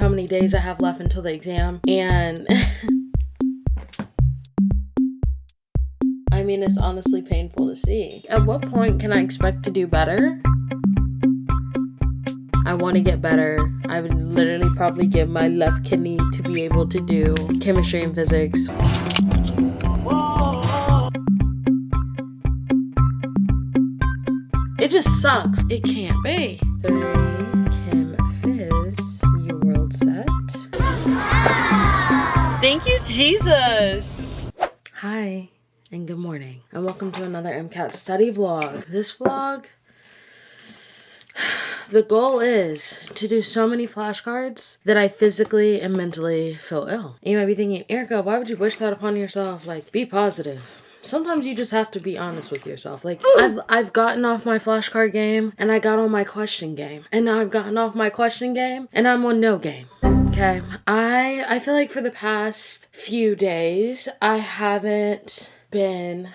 how many days I have left until the exam, and I mean, it's honestly painful to see. At what point can I expect to do better? I want to get better. I would literally probably give my left kidney to be able to do chemistry and physics. It just sucks. It can't be. 3 Chem Phys, you world set. Thank you, Jesus. Hi, and good morning, and welcome to another MCAT study vlog. This vlog, the goal is to do so many flashcards that I physically and mentally feel ill. You might be thinking, Erica, why would you wish that upon yourself? Like, be positive. Sometimes you just have to be honest with yourself. Like, I've gotten off my flashcard game and I got on my question game. And now I've gotten off my question game and I'm on no game. Okay. I feel like for the past few days, I haven't been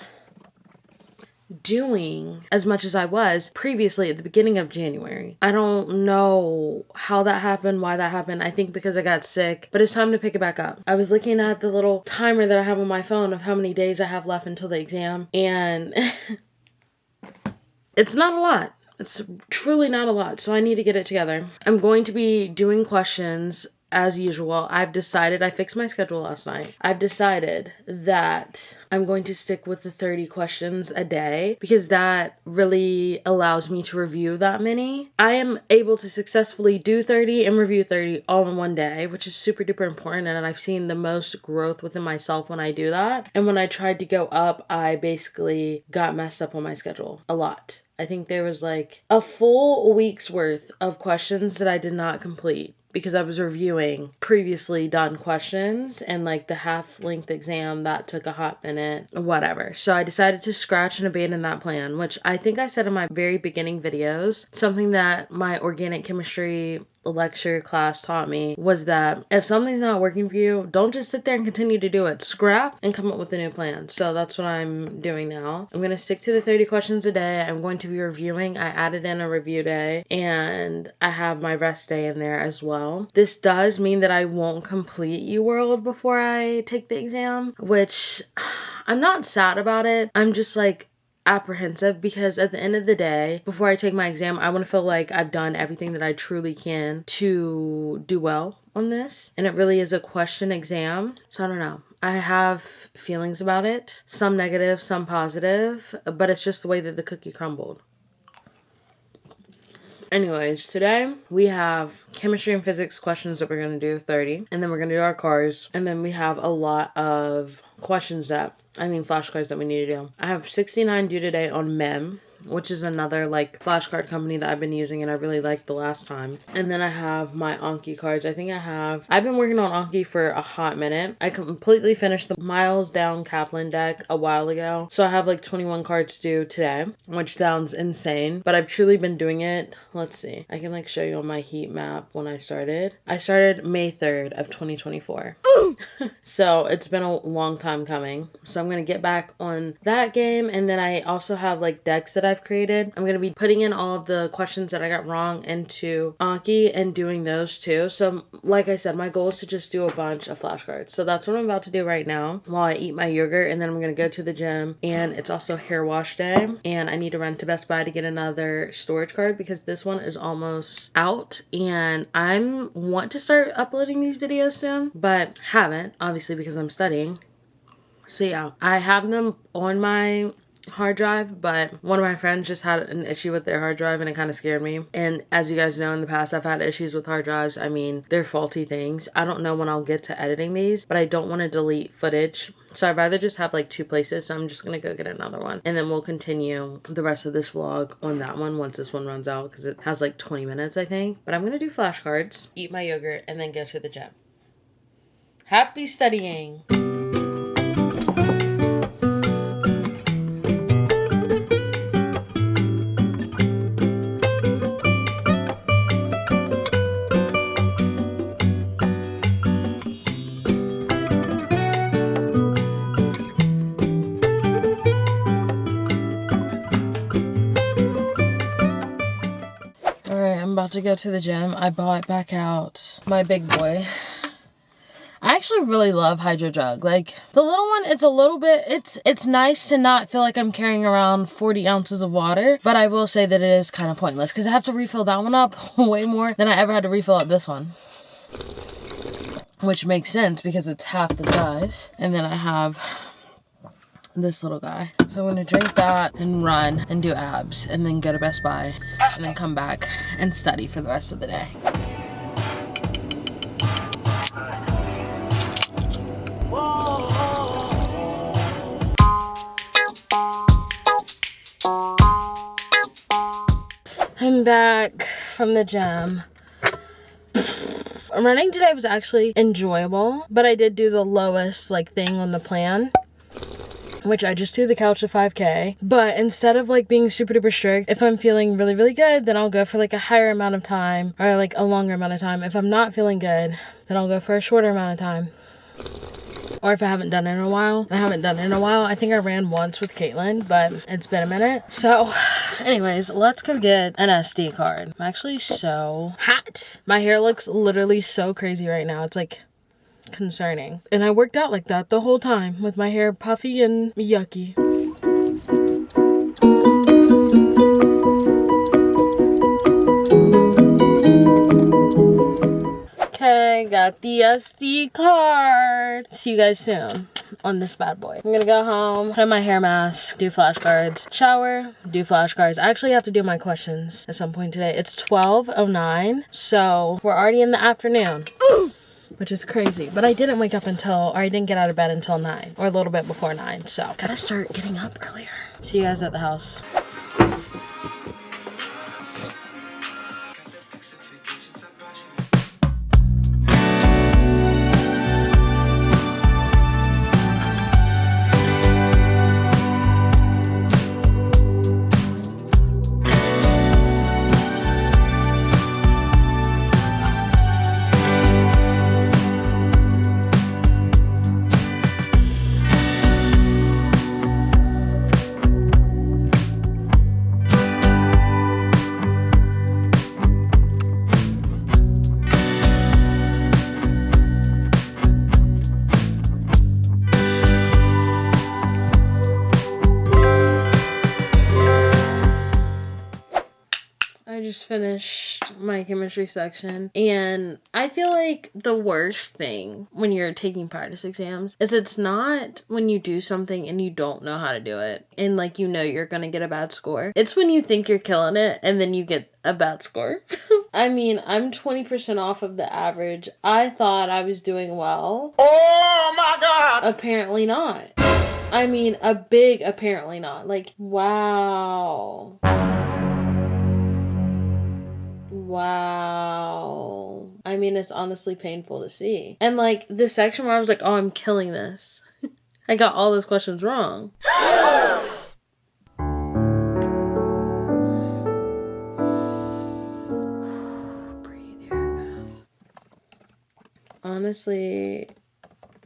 doing as much as I was previously at the beginning of January. I don't know how that happened, why that happened. I think because I got sick, but it's time to pick it back up. I was looking at the little timer that I have on my phone of how many days I have left until the exam, and it's not a lot. It's truly not a lot, so I need to get it together. I'm going to be doing questions as usual. I've decided, I fixed my schedule last night. I've decided that I'm going to stick with the 30 questions a day because that really allows me to review that many. I am able to successfully do 30 and review 30 all in one day, which is super duper important. And I've seen the most growth within myself when I do that. And when I tried to go up, I basically got messed up on my schedule a lot. I think there was like a full week's worth of questions that I did not complete because I was reviewing previously done questions, and like the half-length exam, that took a hot minute, whatever. So I decided to scratch and abandon that plan, which I think I said in my very beginning videos. Something that my organic chemistry lecture class taught me was that if something's not working for you, don't just sit there and continue to do it. Scrap and come up with a new plan. So that's what I'm doing now. I'm going to stick to the 30 questions a day. I'm going to be reviewing. I added in a review day and I have my rest day in there as well. This does mean that I won't complete UWorld before I take the exam, which I'm not sad about it. I'm just like apprehensive because at the end of the day, before I take my exam, I want to feel like I've done everything that I truly can to do well on this. And it really is a question exam. So I don't know. I have feelings about it. Some negative, some positive, but it's just the way that the cookie crumbled. Anyways, today we have chemistry and physics questions that we're going to do 30, and then we're going to do our cars, and then we have a lot of flashcards that we need to do. I have 69 due today on MEM, which is another like flashcard company that I've been using and I really liked the last time. And then I have my Anki cards. I've been working on Anki for a hot minute. I completely finished the Miles Down Kaplan deck a while ago. So I have like 21 cards due today, which sounds insane, but I've truly been doing it. Let's see. I can like show you on my heat map when I started. I started May 3rd of 2024. So it's been a long time coming. So I'm going to get back on that game. And then I also have like decks that I've created. I'm going to be putting in all of the questions that I got wrong into Anki and doing those too. So like I said, my goal is to just do a bunch of flashcards. So that's what I'm about to do right now while I eat my yogurt, and then I'm going to go to the gym, and it's also hair wash day, and I need to run to Best Buy to get another storage card because this one is almost out, and I want to start uploading these videos soon, but haven't, obviously, because I'm studying. So yeah, I have them on my hard drive, but one of my friends just had an issue with their hard drive and it kind of scared me. And as you guys know, in the past I've had issues with hard drives. I mean, they're faulty things. I don't know when I'll get to editing these, but I don't want to delete footage, so I'd rather just have like 2 places. So I'm just gonna go get another one, and then we'll continue the rest of this vlog on that one once this one runs out, because it has like 20 minutes I think. But I'm gonna do flashcards, eat my yogurt, and then go to the gym. Happy studying! to go to the gym, I brought back out my big boy. I actually really love Hydro Jug. Like, the little one, it's a little bit, it's nice to not feel like I'm carrying around 40 ounces of water, but I will say that it is kind of pointless because I have to refill that one up way more than I ever had to refill up this one. Which makes sense because it's half the size. And then I have this little guy. So I'm gonna drink that and run and do abs and then go to Best Buy and then come back and study for the rest of the day. I'm back from the gym. Running today was actually enjoyable, but I did do the lowest thing on the plan, which I just do the couch to 5K. But instead of being super duper strict, if I'm feeling really, really good, then I'll go for a higher amount of time or a longer amount of time. If I'm not feeling good, then I'll go for a shorter amount of time. Or if I haven't done it in a while. I think I ran once with Caitlin, but it's been a minute. So anyways, let's go get an SD card. I'm actually so hot. My hair looks literally so crazy right now. It's concerning. And I worked out like that the whole time with my hair puffy and yucky. Okay, got the SD card. See you guys soon on this bad boy. I'm gonna go home, put on my hair mask, do flashcards, shower, do flashcards. I actually have to do my questions at some point today. It's 12:09, so we're already in the afternoon. Which is crazy, but I didn't wake up I didn't get out of bed until 9, or a little bit before 9, so gotta start getting up earlier. See you guys at the house. I just finished my chemistry section, and I feel like the worst thing when you're taking practice exams is it's not when you do something and you don't know how to do it and you're gonna get a bad score. It's when you think you're killing it and then you get a bad score. I mean, I'm 20% off of the average. I thought I was doing well. Oh my God! Apparently not. I mean, a big apparently not. Wow. Wow. I mean, it's honestly painful to see. And this section where I was oh, I'm killing this. I got all those questions wrong. Breathe, Erica. Honestly,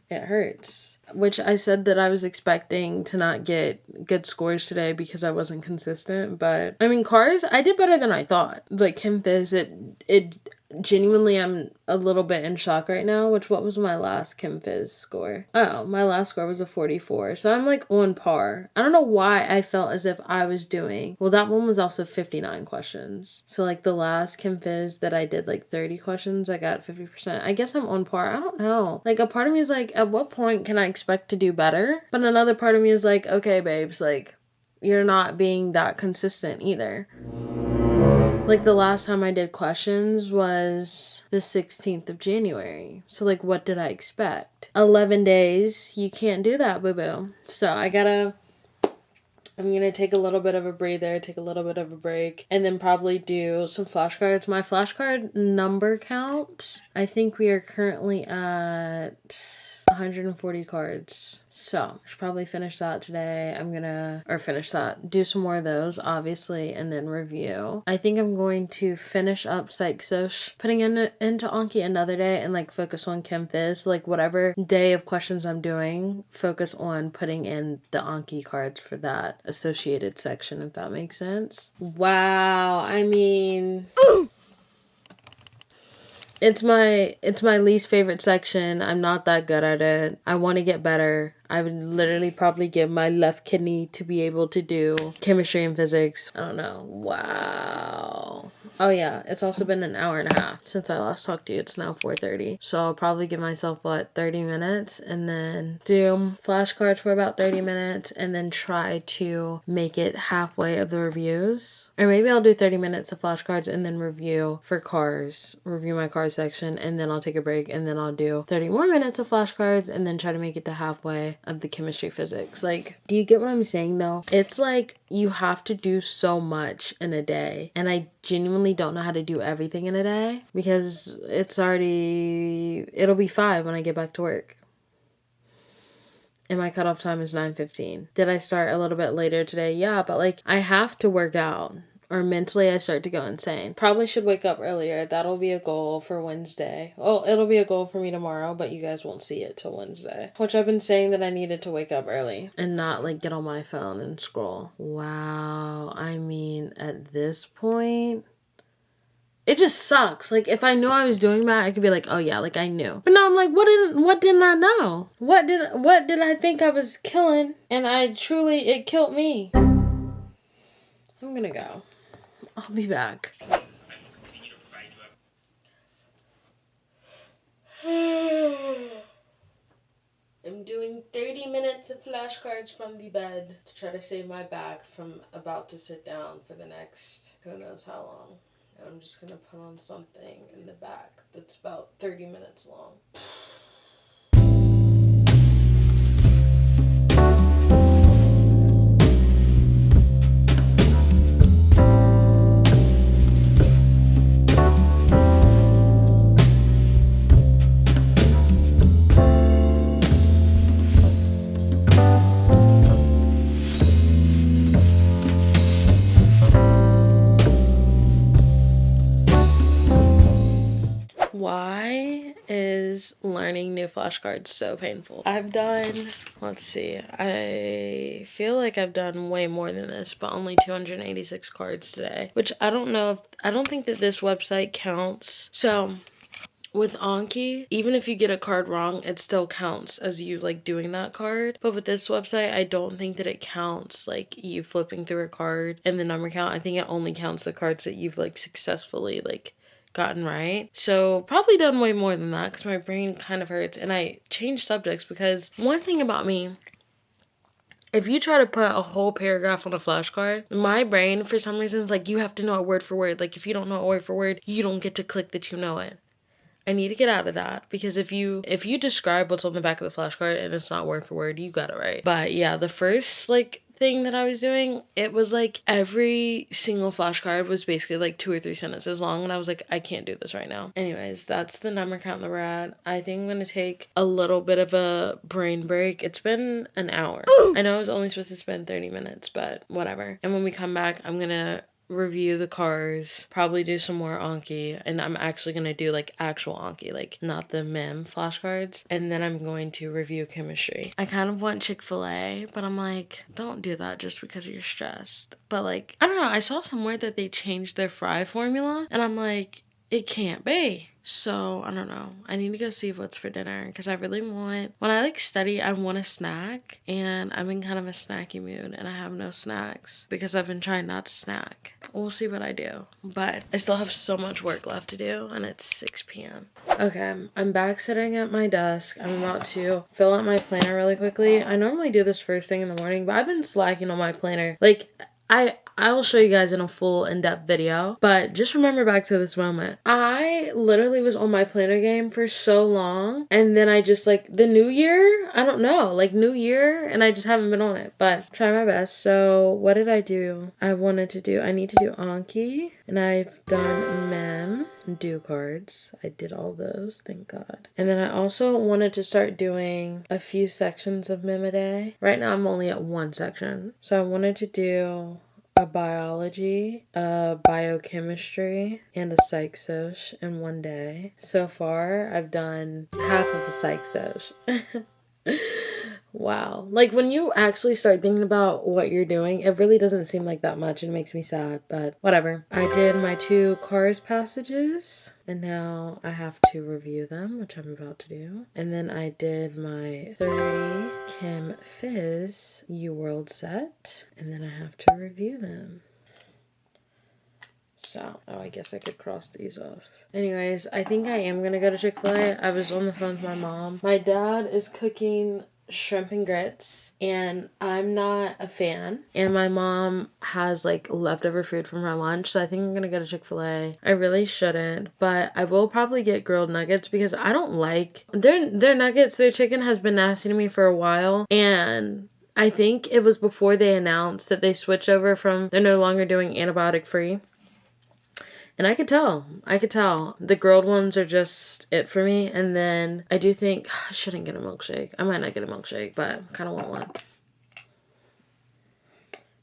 it hurts. Which I said that I was expecting to not get good scores today because I wasn't consistent. But, I mean, cars, I did better than I thought. Chem Phys, it genuinely, I'm a little bit in shock right now. What was my last Chem Phys score? Oh, my last score was a 44. So I'm on par. I don't know why I felt as if I was doing, well, that one was also 59 questions. So the last Chem Phys that I did 30 questions, I got 50%. I guess I'm on par. I don't know. A part of me is at what point can I expect to do better? But another part of me is okay, babes, you're not being that consistent either. The last time I did questions was the 16th of January. So, what did I expect? 11 days. You can't do that, boo-boo. So, I'm gonna take a little bit of a breather, take a little bit of a break, and then probably do some flashcards. My flashcard number count, I think we are currently at 140 cards. So, I should probably finish that today. Do some more of those, obviously, and then review. I think I'm going to finish up Psych Soch, putting into Anki another day, and focus on Chem Phys. Whatever day of questions I'm doing, focus on putting in the Anki cards for that associated section, if that makes sense. Wow, I mean... It's my least favorite section. I'm not that good at it. I want to get better. I would literally probably give my left kidney to be able to do chemistry and physics. I don't know. Wow. Oh yeah, it's also been an hour and a half since I last talked to you. It's now 4:30. So I'll probably give myself, 30 minutes, and then do flashcards for about 30 minutes, and then try to make it halfway of the reviews. Or maybe I'll do 30 minutes of flashcards and then review my cars section, and then I'll take a break, and then I'll do 30 more minutes of flashcards, and then try to make it to halfway of the chemistry physics. Like, do you get what I'm saying though? It's like you have to do so much in a day, and I genuinely don't know how to do everything in a day because it'll be 5 when I get back to work. And my cutoff time is 9:15. Did I start a little bit later today? Yeah, but like I have to work out, or mentally I start to go insane. Probably should wake up earlier. That'll be a goal for Wednesday. Well, it'll be a goal for me tomorrow, but you guys won't see it till Wednesday. Which I've been saying that I needed to wake up early and not like get on my phone and scroll. Wow. I mean, at this point, it just sucks. Like, if I knew I was doing that, I could be like, oh yeah, like I knew. But now I'm like, what didn't I know? What did I think I was killing? And it killed me. I'm gonna go. I'll be back. I'm doing 30 minutes of flashcards from the bed to try to save my back from about to sit down for the next who knows how long. And I'm just gonna put on something in the back that's about 30 minutes long. Why is learning new flashcards so painful? Let's see, I feel like I've done way more than this, but only 286 cards today, which I don't think that this website counts. So with Anki, even if you get a card wrong, it still counts as you like doing that card. But with this website, I don't think that it counts like you flipping through a card and the number count. I think it only counts the cards that you've like successfully like gotten right. So probably done way more than that because my brain kind of hurts, and I changed subjects because one thing about me, if you try to put a whole paragraph on a flashcard, my brain for some reason is like, you have to know it word for word. Like if you don't know it word for word, you don't get to click that you know it. I need to get out of that because if you describe what's on the back of the flashcard and it's not word for word, you got it right. But yeah, the first like thing that I was doing, it was like every single flashcard was basically like 2 or 3 sentences long, and I was like, I can't do this right now. Anyways, that's the number count that we're at. I think I'm gonna take a little bit of a brain break. It's been an hour. I know I was only supposed to spend 30 minutes, but whatever. And when we come back, I'm gonna review the cars, probably do some more Anki, and I'm actually gonna do like actual Anki, like not the mem flashcards, and then I'm going to review chemistry. I kind of want Chick-fil-A, but I'm like, don't do that just because you're stressed. But like, I don't know, I saw somewhere that they changed their fry formula, and I'm like, it can't be. So, I don't know. I need to go see what's for dinner because I really want, when I like study, I want a snack, and I'm in kind of a snacky mood and I have no snacks because I've been trying not to snack. We'll see what I do, but I still have so much work left to do and it's 6 p.m. Okay, I'm back sitting at my desk. I'm about to fill out my planner really quickly. I normally do this first thing in the morning, but I've been slacking on my planner. Like, I will show you guys in a full in-depth video, but just remember back to this moment. I literally was on my planner game for so long, and then I just like the new year, I don't know, like new year, and I just haven't been on it, but try my best. So what did I do? I need to do Anki, and I've done mem, do cards. I did all those, thank God. And then I also wanted to start doing a few sections of mem a day. Right now I'm only at 1 section. So I wanted to do a biology, a biochemistry, and a psych soc in 1 day. So far, I've done half of a psych soc. Wow. Like, when you actually start thinking about what you're doing, it really doesn't seem like that much. It makes me sad, but whatever. I did my 2 cars passages, and now I have to review them, which I'm about to do. And then I did my 30 Chem Fizz U-World set, and then I have to review them. So, I guess I could cross these off. Anyways, I think I am gonna go to Chick-fil-A. I was on the phone with my mom. My dad is cooking shrimp and grits, and I'm not a fan, and my mom has like leftover food from her lunch, so I think I'm gonna go to Chick-fil-A. I really shouldn't, but I will probably get grilled nuggets because I don't like their nuggets. Their chicken has been nasty to me for a while, and I think it was before they announced that they switched over from they're no longer doing antibiotic free. And I could tell. The grilled ones are just it for me. And then I do think I shouldn't get a milkshake. I might not get a milkshake, but I kind of want one.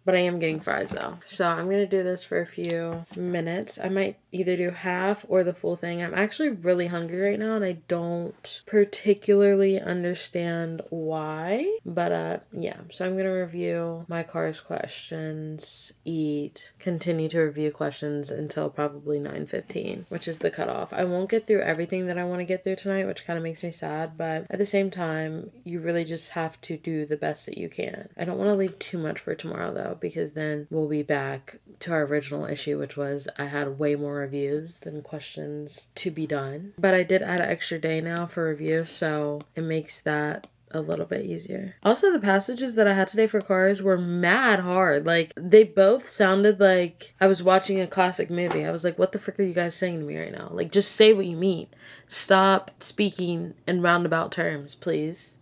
But I am getting fries though. So I'm going to do this for a few minutes. I might either do half or the full thing. I'm actually really hungry right now and I don't particularly understand why. But yeah, so I'm going to review my car's questions, eat, continue to review questions until probably 9:15, which is the cutoff. I won't get through everything that I want to get through tonight, which kind of makes me sad. But at the same time, you really just have to do the best that you can. I don't want to leave too much for tomorrow though, because then we'll be back to our original issue, which was I had way more reviews than questions to be done. But I did add an extra day now for review, so it makes that a little bit easier. Also, the passages that I had today for cars were mad hard. Like, they both sounded like I was watching a classic movie. I was like, what the frick are you guys saying to me right now? Like, just say what you mean. Stop speaking in roundabout terms, please.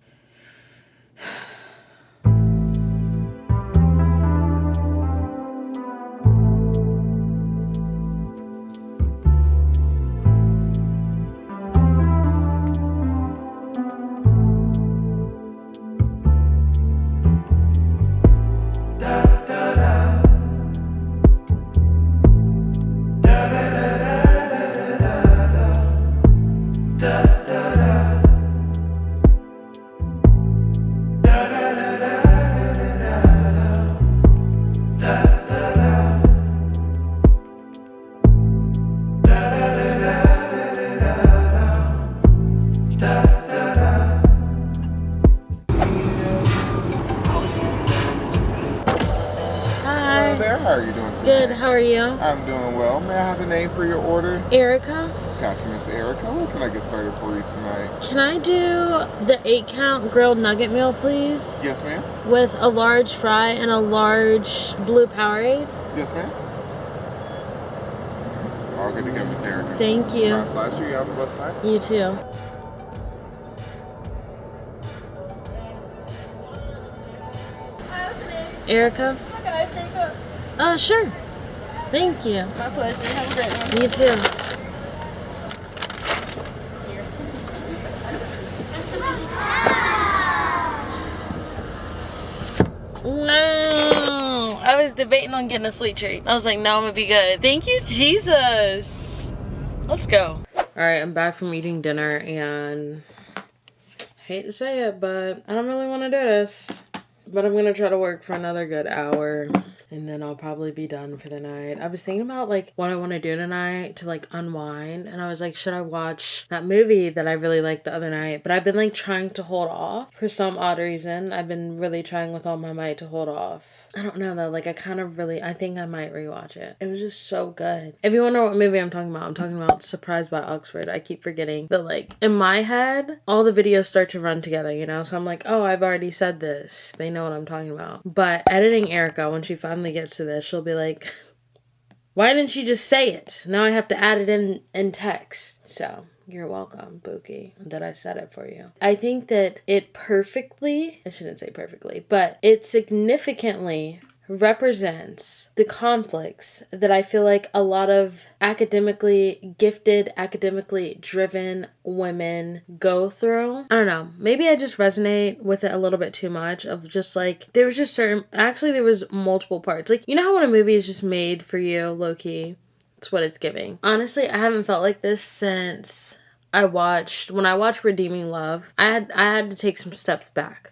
How are you doing today? Good, how are you? I'm doing well. May I have a name for your order? Erica. Gotcha, Miss Erica. What can I get started for you tonight? Can I do the 8-count grilled nugget meal, please? Yes, ma'am. With a large fry and a large blue Powerade? Yes, ma'am. All good to go, Miss Erica. Thank you. My pleasure. You have a blessed night. You too. Hi, what's the name? Erica? Hi guys, drink up. Sure. Thank you. My pleasure. Have a great one. You too. No, I was debating on getting a sweet treat. I was like, no, I'm gonna be good. Thank you, Jesus. Let's go. All right, I'm back from eating dinner and I hate to say it, but I don't really want to do this. But I'm gonna try to work for another good hour. And then I'll probably be done for the night. I was thinking about like what I want to do tonight to like unwind. And I was like, should I watch that movie that I really liked the other night? But I've been like trying to hold off for some odd reason. I've been really trying with all my might to hold off. I don't know though. Like I think I might rewatch it. It was just so good. If you wonder what movie I'm talking about Surprised by Oxford. I keep forgetting that like in my head, all the videos start to run together, you know? So I'm like, oh, I've already said this. They know what I'm talking about. But editing Erica, when she finally gets to this, she'll be like, why didn't she just say it? Now I have to add it in text. So you're welcome, Bookie, that I said it for you. I think that it perfectly, I shouldn't say perfectly, but it significantly represents the conflicts that I feel like a lot of academically gifted, academically driven women go through. I don't know. Maybe I just resonate with it a little bit too much of just like, there was multiple parts. Like, you know how when a movie is just made for you, low-key? It's what it's giving. Honestly, I haven't felt like this since when I watched Redeeming Love. I had to take some steps back.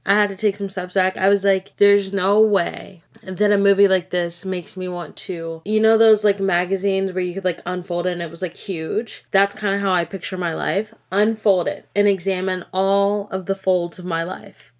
I had to take some steps back. I was like, there's no way that a movie like this makes me want to, you know, those like magazines where you could like unfold it and it was like huge. That's kind of how I picture my life. Unfold it and examine all of the folds of my life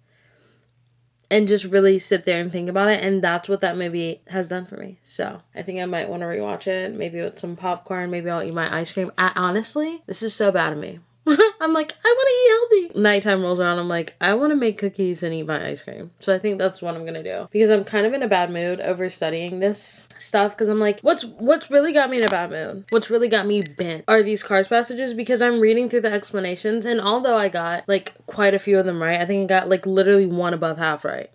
and just really sit there and think about it. And that's what that movie has done for me. So I think I might want to rewatch it, maybe with some popcorn, maybe I'll eat my ice cream. Honestly, this is so bad of me. I'm like, I want to eat healthy. Nighttime rolls around. I'm like, I want to make cookies and eat my ice cream. So I think that's what I'm going to do. Because I'm kind of in a bad mood over studying this stuff. Because I'm like, what's really got me in a bad mood? What's really got me bent are these Cars passages. Because I'm reading through the explanations. And although I got like quite a few of them right, I think I got like literally one above half right.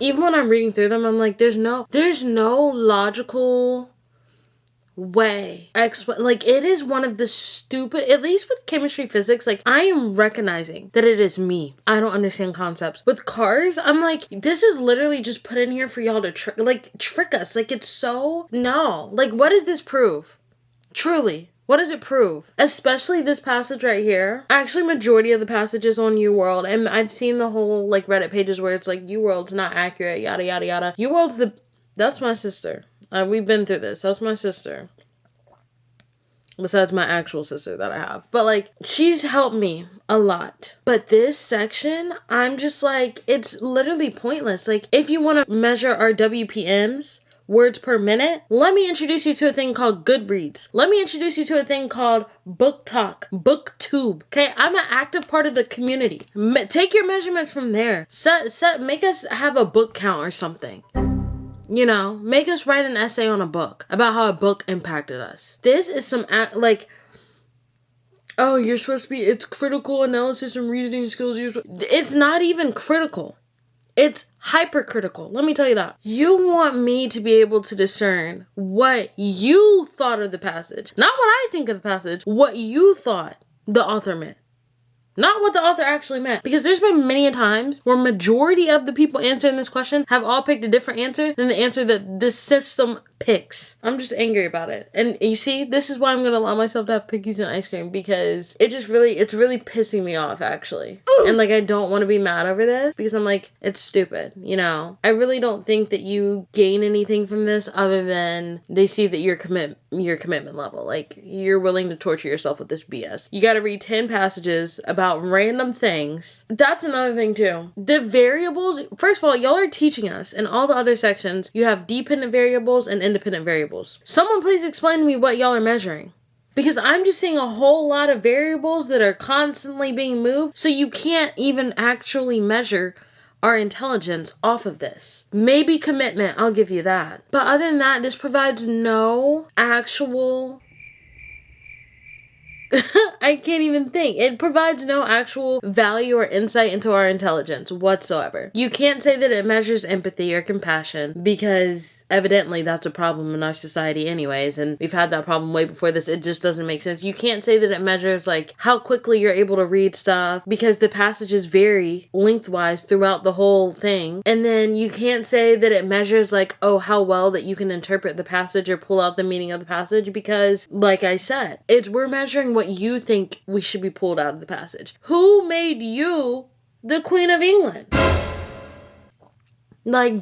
Even when I'm reading through them, I'm like, there's no logical way. Like, it is one of the stupid, at least with chemistry, physics, like, I am recognizing that it is me. I don't understand concepts. With Cars, I'm like, this is literally just put in here for y'all to trick us. Like, it's so, no. Like, what does this prove? Truly. What does it prove? Especially this passage right here. Actually, majority of the passages on UWorld, and I've seen the whole, like, Reddit pages where it's like, UWorld's not accurate, yada, yada, yada. UWorld's that's my sister. We've been through this. That's my sister. Besides my actual sister that I have. But, like, she's helped me a lot. But this section, I'm just like, it's literally pointless. Like, if you want to measure our WPMs, words per minute, let me introduce you to a thing called Goodreads. Let me introduce you to a thing called Book Talk, BookTube. Okay, I'm an active part of the community. Take your measurements from there. Make us have a book count or something. You know, make us write an essay on a book about how a book impacted us. This is some, like, oh, you're supposed to be, it's critical analysis and reasoning skills. It's not even critical. It's hypercritical. Let me tell you that. You want me to be able to discern what you thought of the passage. Not what I think of the passage. What you thought the author meant. Not what the author actually meant. Because there's been many times where majority of the people answering this question have all picked a different answer than the answer that this system picks. I'm just angry about it. And you see, this is why I'm going to allow myself to have cookies and ice cream, because it's really pissing me off, actually. And, like, I don't want to be mad over this because I'm like, it's stupid, you know? I really don't think that you gain anything from this other than they see that your commitment level. Like, you're willing to torture yourself with this BS. You got to read 10 passages about random things. That's another thing, too. The variables, first of all, y'all are teaching us in all the other sections, you have dependent variables and independent variables. Someone please explain to me what y'all are measuring. Because I'm just seeing a whole lot of variables that are constantly being moved, so you can't even actually measure our intelligence off of this. Maybe commitment, I'll give you that. But other than that, this provides no actual... I can't even think. It provides no actual value or insight into our intelligence whatsoever. You can't say that it measures empathy or compassion because evidently that's a problem in our society anyways, and we've had that problem way before this. It just doesn't make sense. You can't say that it measures like how quickly you're able to read stuff because the passages vary lengthwise throughout the whole thing. And then you can't say that it measures like, oh, how well that you can interpret the passage or pull out the meaning of the passage because, like I said, we're measuring what you think we should be pulled out of the passage. Who made you the Queen of England? Like,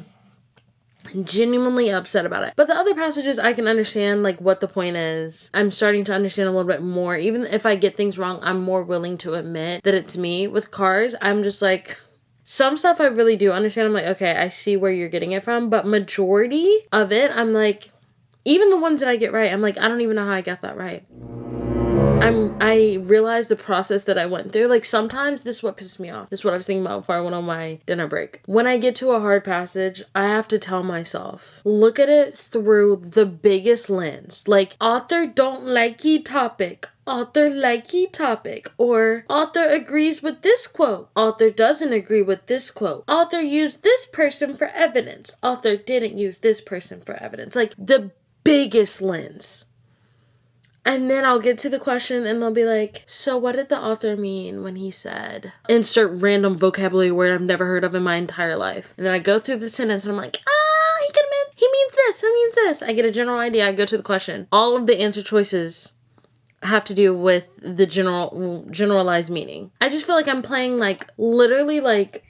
genuinely upset about it. But the other passages, I can understand, like, what the point is. I'm starting to understand a little bit more. Even if I get things wrong, I'm more willing to admit that it's me. With Cars, I'm just like... Some stuff I really do understand. I'm like, okay, I see where you're getting it from. But majority of it, I'm like... Even the ones that I get right, I'm like, I don't even know how I got that right. I realized the process that I went through. Like, sometimes this is what pisses me off. This is what I was thinking about before I went on my dinner break. When I get to a hard passage, I have to tell myself, look at it through the biggest lens. Like, author don't likey topic. Author likey topic. Or author agrees with this quote. Author doesn't agree with this quote. Author used this person for evidence. Author didn't use this person for evidence. Like, the biggest lens. And then I'll get to the question and they'll be like, so what did the author mean when he said, insert random vocabulary word I've never heard of in my entire life. And then I go through the sentence and I'm like, he means this, he means this. I get a general idea, I go to the question. All of the answer choices have to do with the generalized meaning. I just feel like I'm playing like, literally like,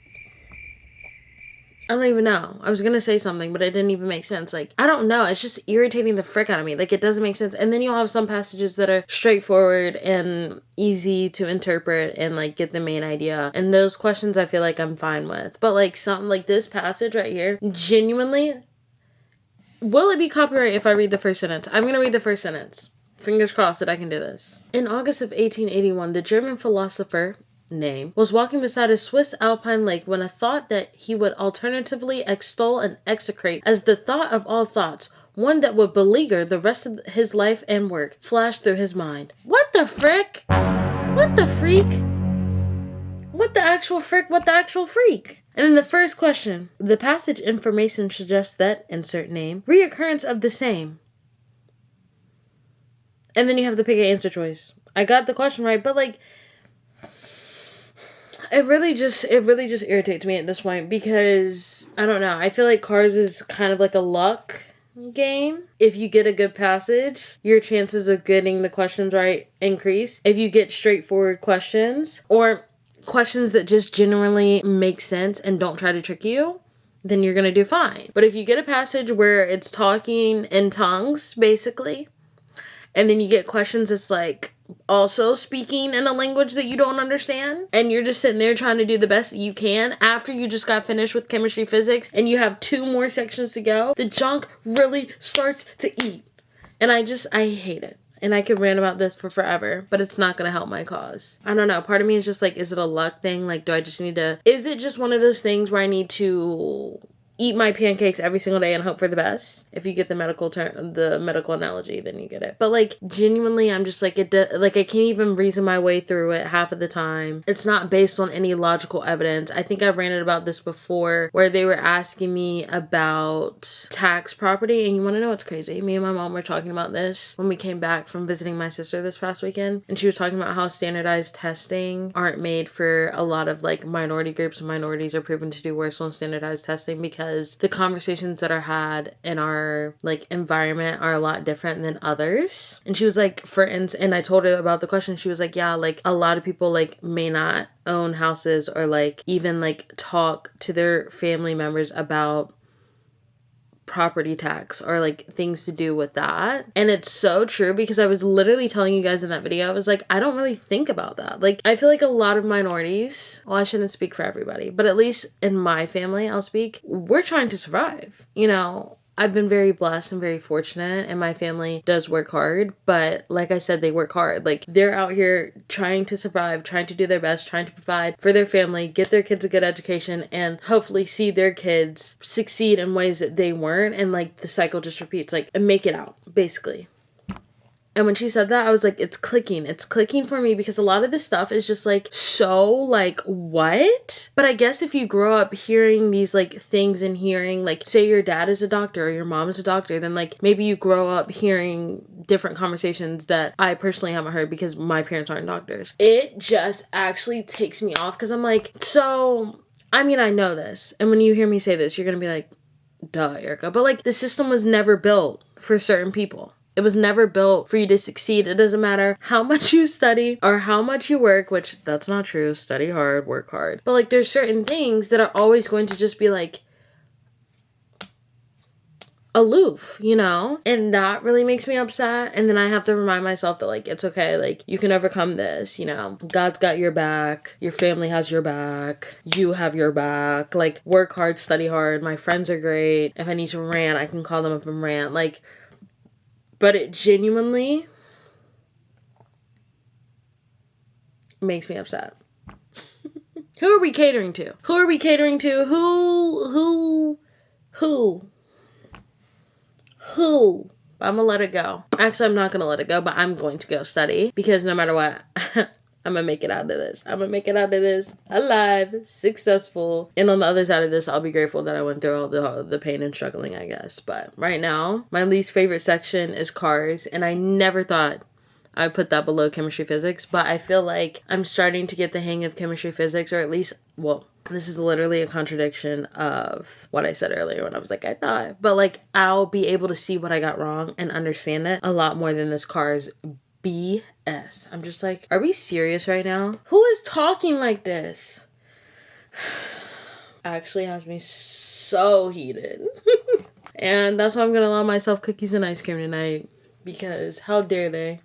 I don't even know. I was going to say something, but it didn't even make sense. Like, I don't know. It's just irritating the frick out of me. Like, it doesn't make sense. And then you'll have some passages that are straightforward and easy to interpret and, like, get the main idea. And those questions I feel like I'm fine with. But, like, something like this passage right here, genuinely, will it be copyright if I read the first sentence? I'm going to read the first sentence. Fingers crossed that I can do this. In August of 1881, the German philosopher name was walking beside a Swiss alpine lake when a thought that he would alternatively extol and execrate as the thought of all thoughts, one that would beleaguer the rest of his life and work, flashed through his mind. What the frick? What the freak? What the actual frick? What the actual freak? And in the first question, the passage information suggests that, insert name, reoccurrence of the same. And then you have to pick an answer choice. I got the question right, but like, it really just irritates me at this point because, I don't know, I feel like Cars is kind of like a luck game. If you get a good passage, your chances of getting the questions right increase. If you get straightforward questions or questions that just genuinely make sense and don't try to trick you, then you're going to do fine. But if you get a passage where it's talking in tongues, basically, and then you get questions that's like also speaking in a language that you don't understand, and you're just sitting there trying to do the best that you can after you just got finished with chemistry, physics, and you have 2 more sections to go, the junk really starts to eat. And I hate it. And I could rant about this for forever, but it's not going to help my cause. I don't know. Part of me is just like, is it a luck thing? Like, do I just need to, is it just one of those things where I need to eat my pancakes every single day and hope for the best? If you get the medical analogy, then you get it. But like, genuinely, I'm just like, I can't even reason my way through it half of the time. It's not based on any logical evidence. I think I've ranted about this before, where they were asking me about tax property. And you want to know what's crazy? Me and my mom were talking about this when we came back from visiting my sister this past weekend. And she was talking about how standardized testing aren't made for a lot of like minority groups, and minorities are proven to do worse on standardized testing because the conversations that are had in our like environment are a lot different than others. And she was like, and I told her about the question. She was like, yeah, like a lot of people like may not own houses or like even like talk to their family members about property tax or like things to do with that. And it's so true because I was literally telling you guys in that video, I was like, I don't really think about that. Like, I feel like a lot of minorities, well, I shouldn't speak for everybody, but at least in my family, I'll speak, we're trying to survive. You know, I've been very blessed and very fortunate, and my family does work hard, but like I said, they work hard. Like, they're out here trying to survive, trying to do their best, trying to provide for their family, get their kids a good education, and hopefully see their kids succeed in ways that they weren't, and like the cycle just repeats, like, and make it out, basically. And when she said that, I was like, it's clicking. It's clicking for me because a lot of this stuff is just like, so like, what? But I guess if you grow up hearing these like things and hearing like, say your dad is a doctor or your mom is a doctor, then like maybe you grow up hearing different conversations that I personally haven't heard because my parents aren't doctors. It just actually takes me off because I'm like, so, I mean, I know this. And when you hear me say this, you're going to be like, duh, Erica. But like, the system was never built for certain people. It was never built for you to succeed. It doesn't matter how much you study or how much you work, which that's not true. Study hard, work hard. But like, there's certain things that are always going to just be like aloof, you know? And that really makes me upset. And then I have to remind myself that like, it's okay. Like, you can overcome this, you know? God's got your back. Your family has your back. You have your back. Like, work hard, study hard. My friends are great. If I need to rant, I can call them up and rant. Like, but it genuinely makes me upset. Who are we catering to? Who are we catering to? Who? I'm gonna let it go. Actually, I'm not gonna let it go, but I'm going to go study because no matter what, I'm gonna make it out of this. I'm gonna make it out of this alive, successful. And on the other side of this, I'll be grateful that I went through all the pain and struggling, I guess. But right now, my least favorite section is cars. And I never thought I'd put that below chemistry, physics. But I feel like I'm starting to get the hang of chemistry, physics, or at least, well, this is literally a contradiction of what I said earlier when I was like, I thought. But like, I'll be able to see what I got wrong and understand it a lot more than this car's BS. I'm just like, are we serious right now? Who is talking like this? actually has me so heated. And that's why I'm gonna allow myself cookies and ice cream tonight, because how dare they?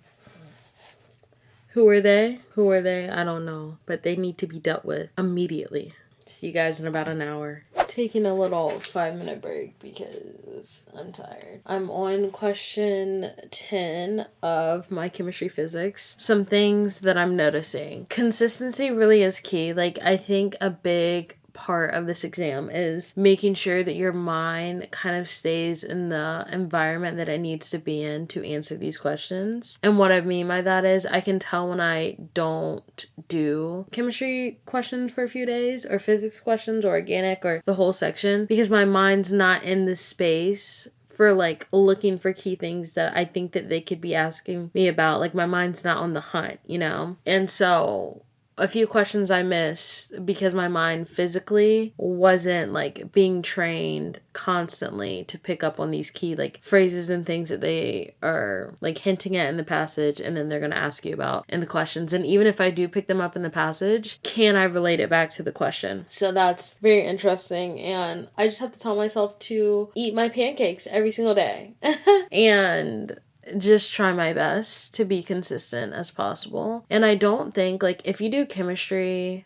Who are they? Who are they? I don't know, but they need to be dealt with immediately. See you guys in about an hour. Taking a little 5-minute break because I'm tired. I'm on question 10 of my chemistry physics. Some things that I'm noticing. Consistency really is key. Like, I think a big part of this exam is making sure that your mind kind of stays in the environment that it needs to be in to answer these questions. And what I mean by that is I can tell when I don't do chemistry questions for a few days, or physics questions, or organic, or the whole section, because my mind's not in the space for like looking for key things that I think that they could be asking me about. Like, my mind's not on the hunt, you know? And so a few questions I missed because my mind physically wasn't like being trained constantly to pick up on these key like phrases and things that they are like hinting at in the passage, and then they're going to ask you about in the questions. And even if I do pick them up in the passage, can I relate it back to the question? So that's very interesting, and I just have to tell myself to eat my pancakes every single day and just try my best to be consistent as possible. And I don't think, like, if you do a chemistry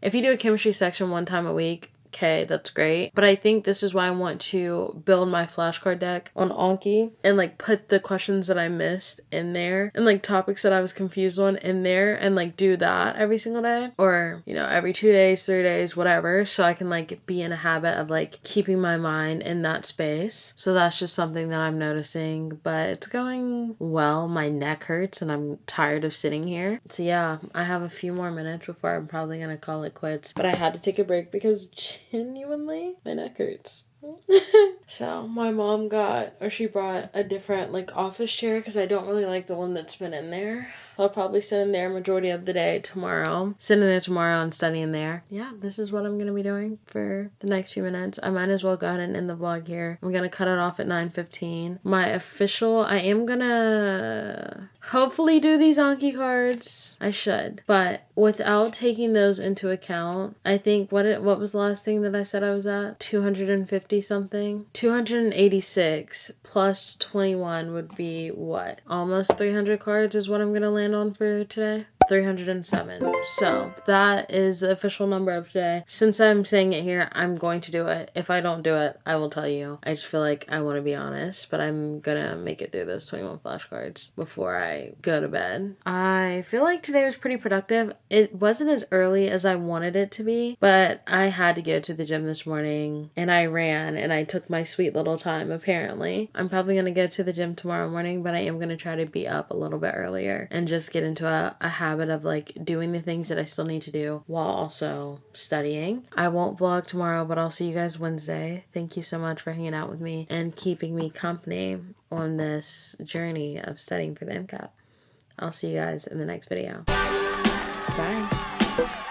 section 1 time a week, okay, that's great. But I think this is why I want to build my flashcard deck on Anki and like put the questions that I missed in there and like topics that I was confused on in there, and like do that every single day, or, you know, every 2 days, 3 days, whatever. So I can like be in a habit of like keeping my mind in that space. So that's just something that I'm noticing, but it's going well. My neck hurts and I'm tired of sitting here. So yeah, I have a few more minutes before I'm probably gonna call it quits, but I had to take a break because genuinely my neck hurts. So my mom she brought a different like office chair because I don't really like the one that's been in there. So I'll probably sit in there majority of the day tomorrow. Sit in there tomorrow and study in there. Yeah, this is what I'm going to be doing for the next few minutes. I might as well go ahead and end the vlog here. I'm going to cut it off at 9:15. I am going to hopefully do these Anki cards. I should. But without taking those into account, I think what was the last thing that I said I was at? 250 something? 286 plus 21 would be what? Almost 300 cards is what I'm going to land on for today. 307. So that is the official number of today. Since I'm saying it here, I'm going to do it. If I don't do it, I will tell you. I just feel like I want to be honest, but I'm gonna make it through those 21 flashcards before I go to bed. I feel like today was pretty productive. It wasn't as early as I wanted it to be, but I had to go to the gym this morning and I ran and I took my sweet little time apparently. I'm probably gonna go to the gym tomorrow morning, but I am gonna try to be up a little bit earlier and just get into a habit of like doing the things that I still need to do while also studying. I won't vlog tomorrow, but I'll see you guys Wednesday. Thank you so much for hanging out with me and keeping me company on this journey of studying for the MCAT. I'll see you guys in the next video. Bye.